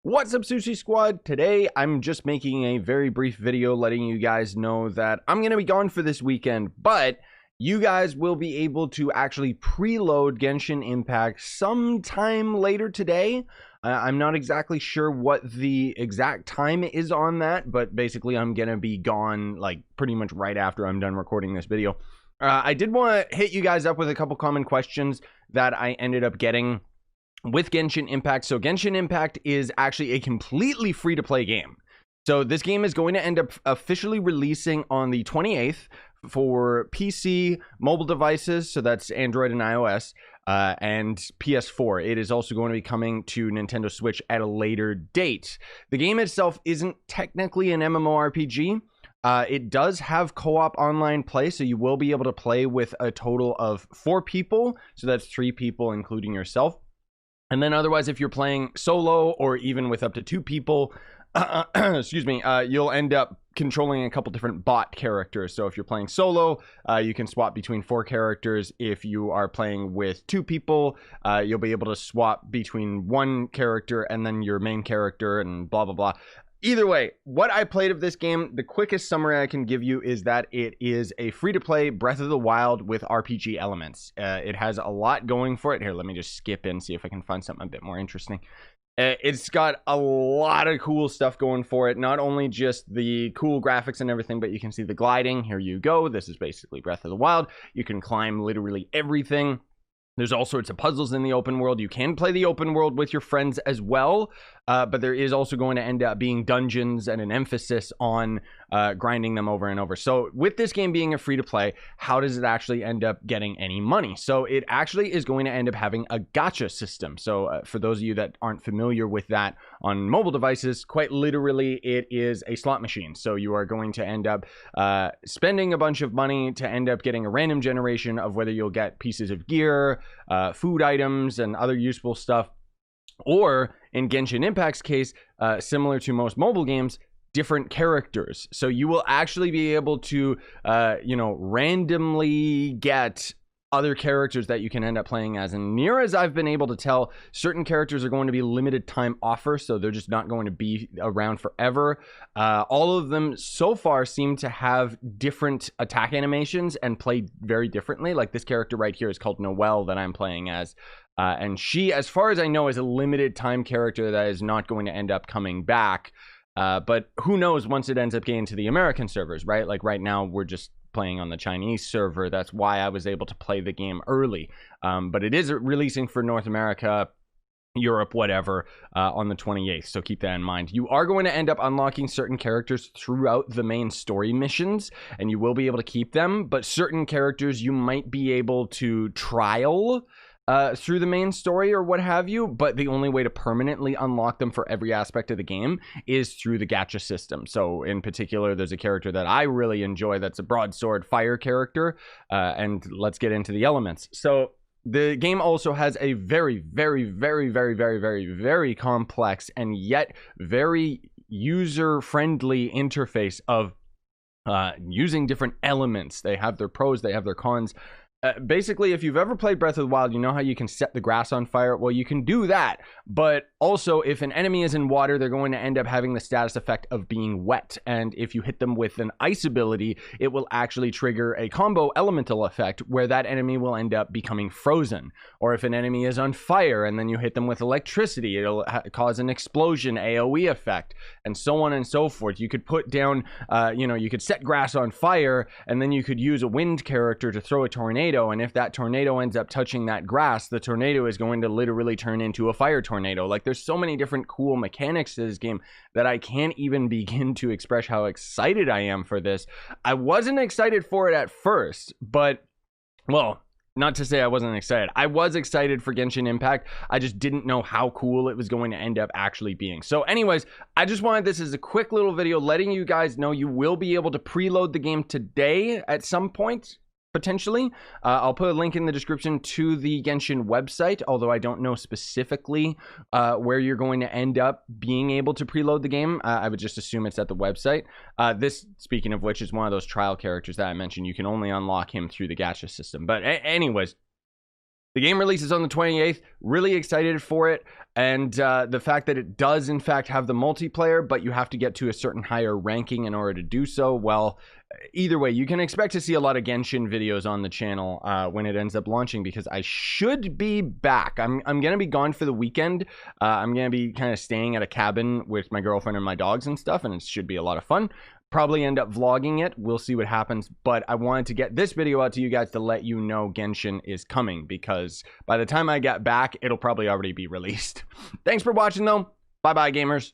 What's up, Sushi Squad? Today, I'm just making a very brief video letting you guys know that I'm going to be gone for this weekend, but you guys will be able to actually preload Genshin Impact sometime later today. I'm not exactly sure what the exact time is on that, but basically I'm going to be gone like pretty much right after I'm done recording this video. I did want to hit you guys up with a couple common questions that I ended up getting with Genshin Impact. So Genshin Impact is actually a completely free-to-play game. So this game is going to end up officially releasing on the 28th for PC, mobile devices, so that's Android and iOS, and PS4. It is also going to be coming to Nintendo Switch at a later date. The game itself isn't technically an MMORPG. It does have co-op online play, so you will be able to play with a total of 4 people. So that's 3 people, including yourself. And then otherwise, if you're playing solo or even with up to 2 people, excuse me, you'll end up controlling a couple different bot characters. So if you're playing solo, you can swap between 4 characters. If you are playing with 2 people, you'll be able to swap between 1 character and then your main character and blah, blah, blah. Either way, what I played of this game, the quickest summary I can give you is that it is a free-to-play Breath of the Wild with RPG elements. It has a lot going for it. Here, let me just skip in, see if I can find something a bit more interesting. It's got a lot of cool stuff going for it. Not only just the cool graphics and everything, but you can see the gliding. Here you go. This is basically Breath of the Wild. You can climb literally everything. There's all sorts of puzzles in the open world. You can play the open world with your friends as well, but there is also going to end up being dungeons and an emphasis on grinding them over and over. So with this game being a free-to-play, how does it actually end up getting any money? So it actually is going to end up having a gacha system. So for those of you that aren't familiar with that on mobile devices, quite literally it is a slot machine. So you are going to end up spending a bunch of money to end up getting a random generation of whether you'll get pieces of gear, food items, and other useful stuff. Or in Genshin Impact's case, similar to most mobile games, different characters. So you will actually be able to, randomly get other characters that you can end up playing as. And near as I've been able to tell, certain characters are going to be limited time offers, so they're just not going to be around forever. All of them so far seem to have different attack animations and play very differently. Like this character right here is called Noelle that I'm playing as. And she, as far as I know, is a limited time character that is not going to end up coming back. But who knows once it ends up getting to the American servers, right? Like right now, we're just playing on the Chinese server. That's why I was able to play the game early. But it is releasing for North America, Europe, whatever, on the 28th. So keep that in mind. You are going to end up unlocking certain characters throughout the main story missions, and you will be able to keep them. But certain characters you might be able to trial through the main story or what have you, but the only way to permanently unlock them for every aspect of the game is through the gacha system. So in particular, there's a character that I really enjoy that's a broadsword fire character, and let's get into the elements. So the game also has a very, very, very, very, very, very, very complex and yet very user-friendly interface of using different elements. They have their pros, they have their cons. Basically, if you've ever played Breath of the Wild, you know how you can set the grass on fire? Well, you can do that, but also if an enemy is in water, they're going to end up having the status effect of being wet, and if you hit them with an ice ability, it will actually trigger a combo elemental effect where that enemy will end up becoming frozen. Or if an enemy is on fire and then you hit them with electricity, it'll cause an explosion AoE effect, and so on and so forth. You could put down, you could set grass on fire, and then you could use a wind character to throw a tornado, and if that tornado ends up touching that grass, the tornado is going to literally turn into a fire tornado. Like, there's so many different cool mechanics to this game that I can't even begin to express how excited I am for this. I wasn't excited for it at first, but, well, not to say I wasn't excited. I was excited for Genshin Impact. I just didn't know how cool it was going to end up actually being. So anyways, I just wanted this as a quick little video letting you guys know you will be able to preload the game today at some point. Potentially. I'll put a link in the description to the Genshin website, although I don't know specifically where you're going to end up being able to preload the game. I would just assume it's at the website. This, speaking of which, is one of those trial characters that I mentioned. You can only unlock him through the gacha system. But anyways, The game releases on the 28th. Really excited for it. And the fact that it does, in fact, have the multiplayer, but you have to get to a certain higher ranking in order to do so. Well, either way, you can expect to see a lot of Genshin videos on the channel when it ends up launching, because I should be back. I'm going to be gone for the weekend. I'm going to be kind of staying at a cabin with my girlfriend and my dogs and stuff, and it should be a lot of fun. Probably end up vlogging it. We'll see what happens. But I wanted to get this video out to you guys to let you know Genshin is coming, because by the time I get back, it'll probably already be released. Thanks for watching, though. Bye-bye, gamers.